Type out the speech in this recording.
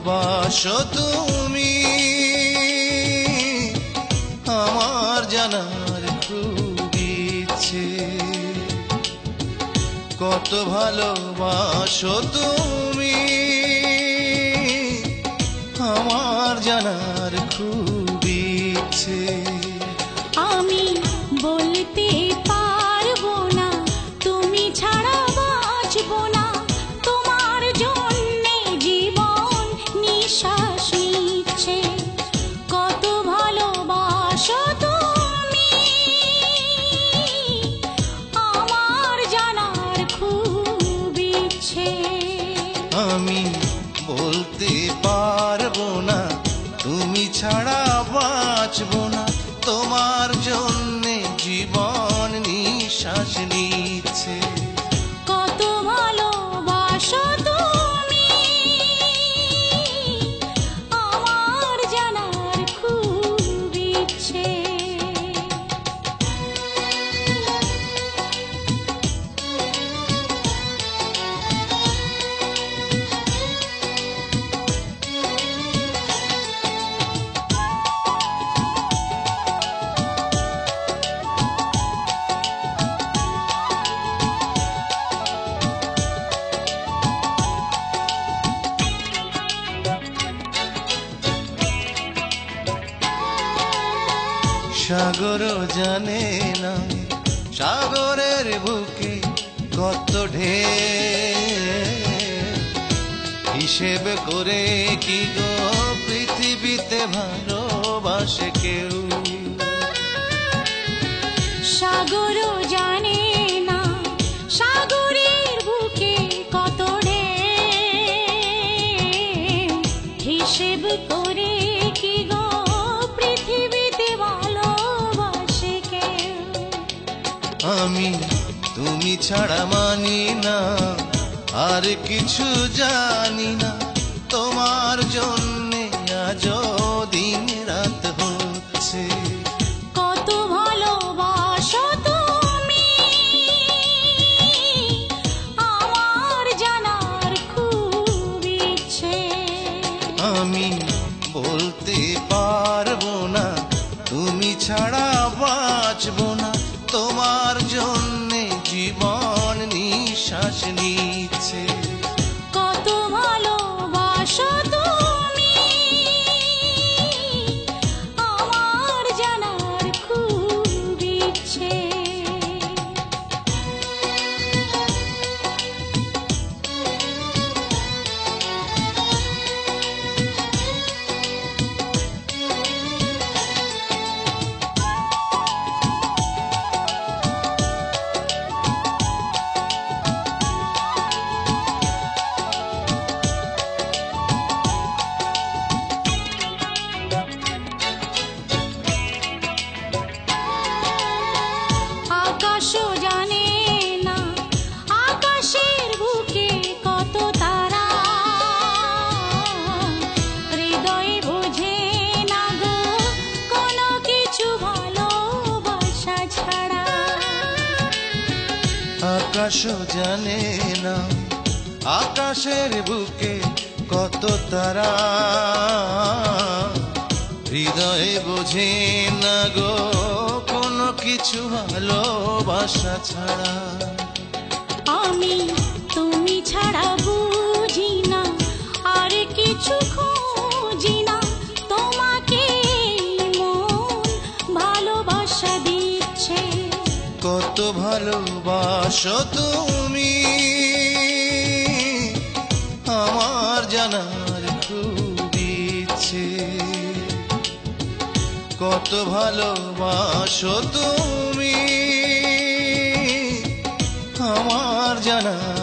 ভালোবাসো তুমি আমার জানার খুব ইচ্ছে। কত ভালোবাসো তুমি আমার জানার খুব ইচ্ছে। আমি বলতে পারবো না তুমি ছাড়া বাঁচবো না, তোমার জন্যে জীবন নিঃশ্বাস নিচ্ছে। কত ভালোবাসো তুমি আমার জানার খুব ইচ্ছে। আমি বলতে পারবো না তুমি ছাড়া বাঁচবো না, তোমার জন্যে জীবন নিঃশ্বাস নিচ্ছে। কত ভালোবাসো তুমি আমার জানার খুব ইচ্ছে। সাগর জানে না সাগরের বুকে কত ঢেউ, হিসেব করে কি গো পৃথিবীতে ভালোবাসে কেউ। সাগর জানে না সাগরের বুকে কত ঢেউ, হিসেব করে কি গো পৃথিবীতে ভালোবাসে কেউ। আমি তুমি ছাড়া মানি না আর কিছু জানি না, তোমার জন্যে আজও দিন রাত হচ্ছে। কত ভালোবাসো তুমি আমার জানার খুব ইচ্ছে। আমি বলতে পারবো না তুমি ছাড়া বাঁচবো না, তোমার জন্যে জীবন নিঃশ্বাস নিচ্ছে। কত ভালোবাসো তুমি আমার জানার খুব ইচ্ছে। আকাশও জানে না আকাশের বুকে কত তারা, হৃদয়ে বোঝে না গো কোনো কিছু ভালোবাসা ছাড়া। আকাশও জানে না আকাশের বুকে কত তারা, হৃদয়ে বোঝে না গো কোনো কিছু ভালোবাসা ছাড়া। আমি তুমি ছাড়া বুঝি না আর কিছু খুঁজি না, তোমাকে মন ভালোবাসা দিচ্ছে। কত ভালোবাসো তুমি আমার জানার খুব ইচ্ছে। কত ভালোবাসো তুমি আমার জানার